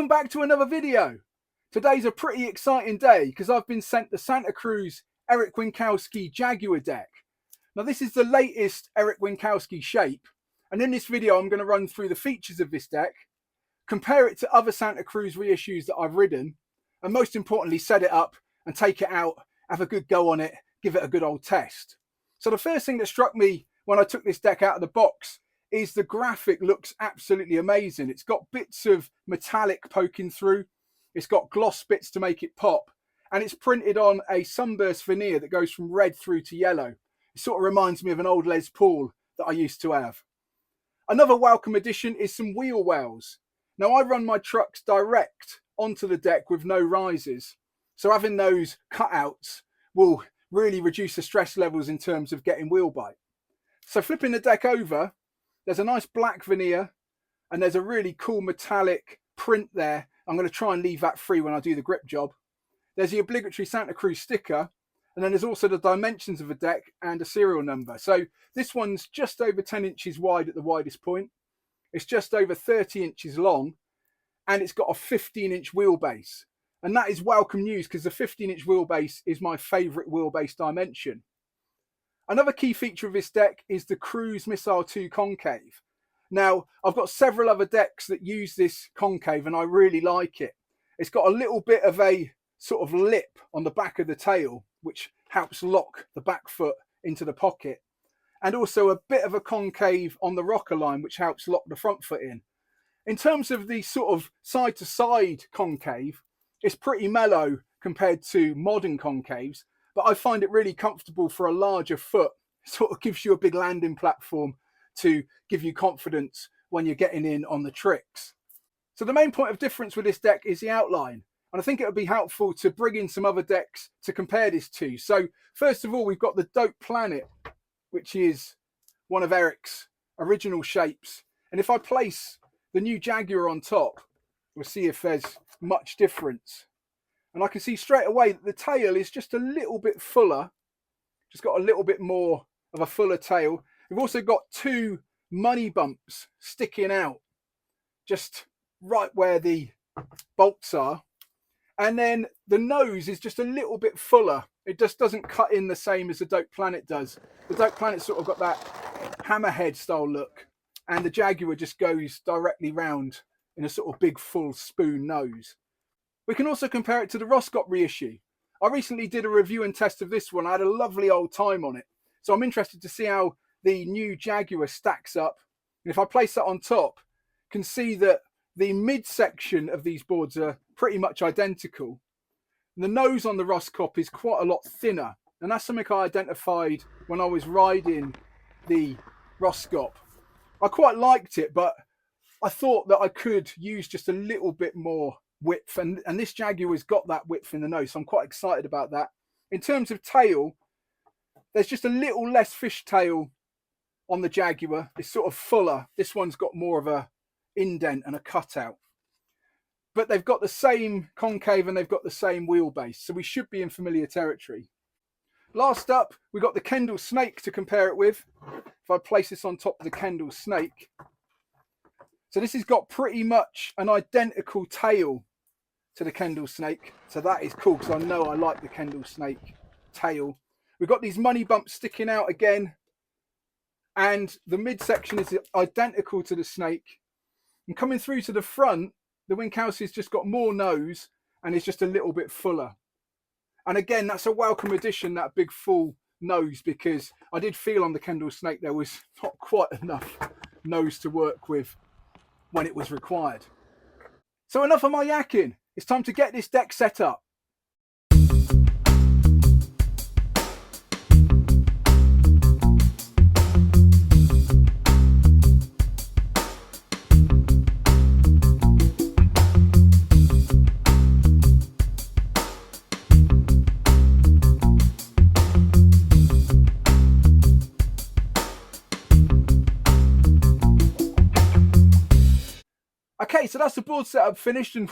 Welcome back to another video. Today's a pretty exciting day because I've been sent the Santa Cruz Winkowski Jaguar deck. Now this is the latest Winkowski shape, and in this video I'm going to run through the features of this deck, compare it to other Santa Cruz reissues that I've ridden, and most importantly set it up and take it out, have a good go on it, give it a good old test. So the first thing that struck me when I took this deck out of the box is the graphic looks absolutely amazing. It's got bits of metallic poking through, it's got gloss bits to make it pop, and it's printed on a sunburst veneer that goes from red through to yellow. It sort of reminds me of an old Les Paul that I used to have. Another welcome addition is some wheel wells. Now I run my trucks direct onto the deck with no rises, so having those cutouts will really reduce the stress levels in terms of getting wheel bite. So flipping the deck over, there's a nice black veneer and there's a really cool metallic print there. I'm going to try and leave that free when I do the grip job. There's the obligatory Santa Cruz sticker, and then there's also the dimensions of the deck and a serial number. So this one's just over 10 inches wide at the widest point. It's just over 30 inches long, and it's got a 15-inch wheelbase. And that is welcome news because the 15-inch wheelbase is my favourite wheelbase dimension. Another key feature of this deck is the Cruise Missile 2 concave. Now, I've got several other decks that use this concave and I really like it. It's got a little bit of a sort of lip on the back of the tail, which helps lock the back foot into the pocket. And also a bit of a concave on the rocker line, which helps lock the front foot in. In terms of the sort of side-to-side concave, it's pretty mellow compared to modern concaves, but I find it really comfortable for a larger foot. It sort of gives you a big landing platform to give you confidence when you're getting in on the tricks. So the main point of difference with this deck is the outline. And I think it would be helpful to bring in some other decks to compare this to. So first of all, we've got the Dope Planet, which is one of Eric's original shapes. And if I place the new Jaguar on top, we'll see if there's much difference. And I can see straight away that the tail is just a little bit fuller, just got a little bit more of a fuller tail. We've also got two money bumps sticking out just right where the bolts are. And then the nose is just a little bit fuller. It just doesn't cut in the same as the Dope Planet does. The Dope Planet sort of got that hammerhead style look, and the Jaguar just goes directly round in a sort of big full spoon nose. We can also compare it to the Roskopp reissue. I recently did a review and test of this one. I had a lovely old time on it. So I'm interested to see how the new Jaguar stacks up. And if I place that on top, you can see that the midsection of these boards are pretty much identical. And the nose on the Roskopp is quite a lot thinner. And that's something I identified when I was riding the Roskopp. I quite liked it, but I thought that I could use just a little bit more width, and this Jaguar's got that width in the nose, so I'm quite excited about that. In terms of tail, there's just a little less fishtail on the Jaguar. It's sort of fuller. This one's got more of a indent and a cutout, but they've got the same concave and they've got the same wheelbase, so we should be in familiar territory. Last up, we've got the Kendall Snake to compare it with. If I place this on top of the Kendall Snake, so this has got pretty much an identical tail to the Kendall Snake. So that is cool because I know I like the Kendall Snake tail. We've got these money bumps sticking out again. And the midsection is identical to the Snake. And coming through to the front, the Winkowski's just got more nose and is just a little bit fuller. And again, that's a welcome addition, that big full nose, because I did feel on the Kendall Snake there was not quite enough nose to work with when it was required. So enough of my yakking. It's time to get this deck set up. Okay, so that's the board setup finished, and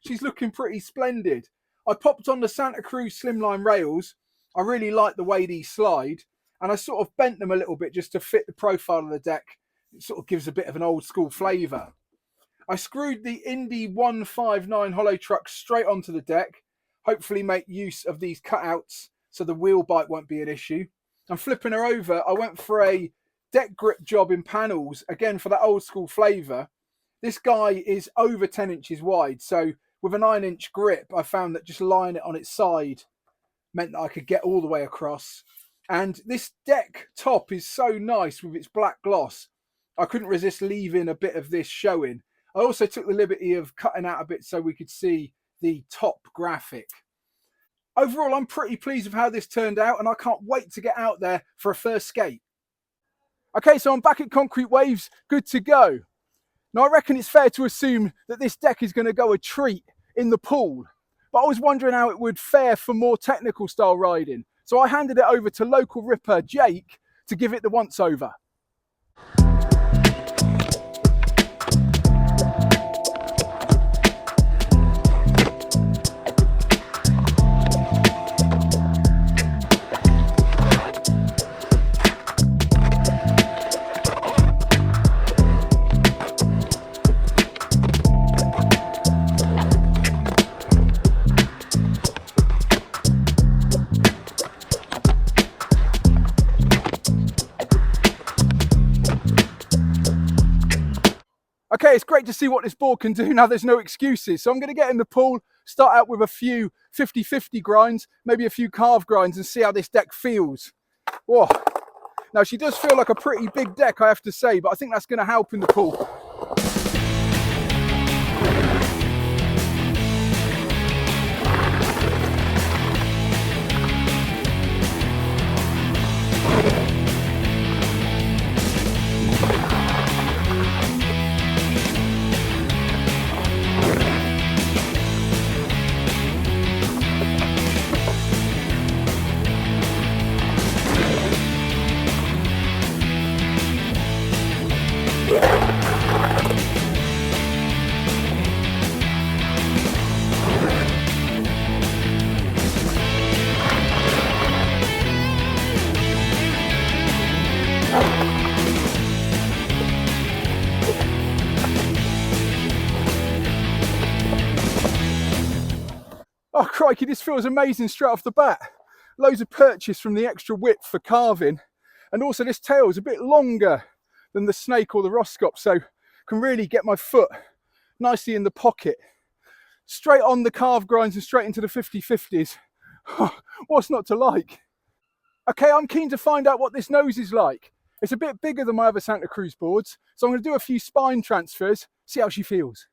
she's looking pretty splendid. I popped on the Santa Cruz Slimline rails. I really like the way these slide, and I sort of bent them a little bit just to fit the profile of the deck. It sort of gives a bit of an old school flavour. I screwed the Indy 159 hollow truck straight onto the deck, hopefully make use of these cutouts so the wheel bite won't be an issue. And flipping her over, I went for a deck grip job in panels, again for that old school flavour. This guy is over 10 inches wide, so with a 9-inch grip, I found that just lying it on its side meant that I could get all the way across. And this deck top is so nice with its black gloss. I couldn't resist leaving a bit of this showing. I also took the liberty of cutting out a bit so we could see the top graphic. Overall, I'm pretty pleased with how this turned out, and I can't wait to get out there for a first skate. Okay, so I'm back at Concrete Waves, good to go. Now, I reckon it's fair to assume that this deck is going to go a treat in the pool, but I was wondering how it would fare for more technical style riding. So I handed it over to local ripper Jake to give it the once over. Okay, it's great to see what this board can do now. There's no excuses. So I'm going to get in the pool, start out with a few 50-50 grinds, maybe a few carve grinds, and see how this deck feels. Whoa. Now, she does feel like a pretty big deck, I have to say, but I think that's going to help in the pool. Oh crikey, this feels amazing straight off the bat. Loads of purchase from the extra width for carving, and also this tail is a bit longer than the snake or the Roskopp, so can really get my foot nicely in the pocket. Straight on the carve grinds and straight into the 50-50s. What's not to like? Okay, I'm keen to find out what this nose is like. It's a bit bigger than my other Santa Cruz boards, so I'm going to do a few spine transfers, see how she feels.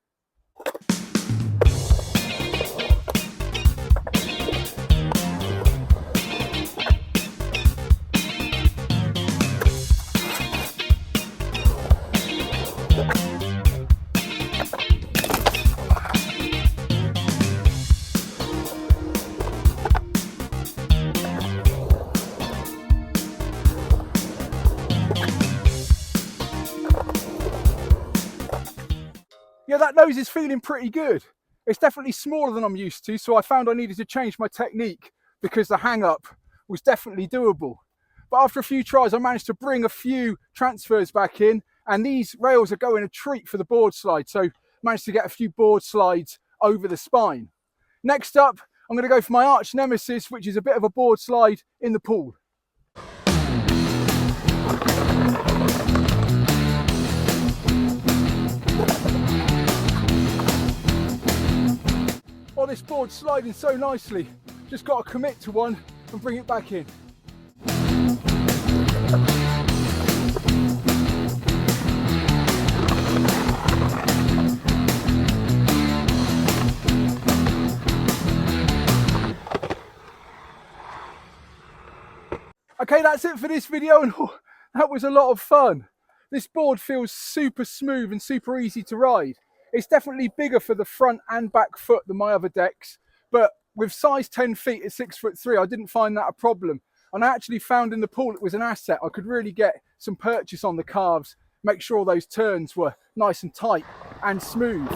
Yeah, that nose is feeling pretty good. It's definitely smaller than I'm used to, so I found I needed to change my technique because the hang up was definitely doable. But after a few tries, I managed to bring a few transfers back in, and these rails are going a treat for the board slide, so managed to get a few board slides over the spine. Next up, I'm going to go for my arch nemesis, which is a bit of a board slide in the pool. Oh, this board's sliding so nicely. Just got to commit to one and bring it back in. Okay, that's it for this video, and that was a lot of fun. This board feels super smooth and super easy to ride. It's definitely bigger for the front and back foot than my other decks, but with size 10 feet at 6'3", I didn't find that a problem. And I actually found in the pool it was an asset. I could really get some purchase on the calves, make sure those turns were nice and tight and smooth.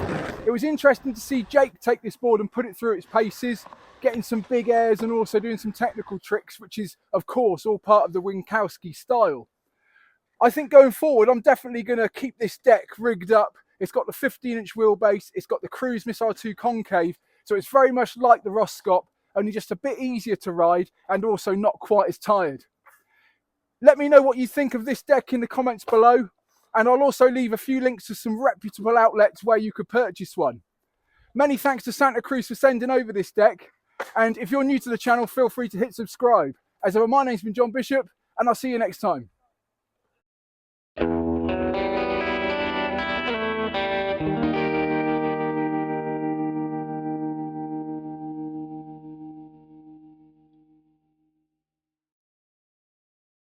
It was interesting to see Jake take this board and put it through its paces, getting some big airs and also doing some technical tricks, which is, of course, all part of the Winkowski style. I think going forward, I'm definitely going to keep this deck rigged up It's got the 15-inch wheelbase. It's got the Cruise Missile 2 concave. So it's very much like the Roskopp, only just a bit easier to ride and also not quite as tired. Let me know what you think of this deck in the comments below. And I'll also leave a few links to some reputable outlets where you could purchase one. Many thanks to Santa Cruz for sending over this deck. And if you're new to the channel, feel free to hit subscribe. As ever, my name's been John Bishop, and I'll see you next time.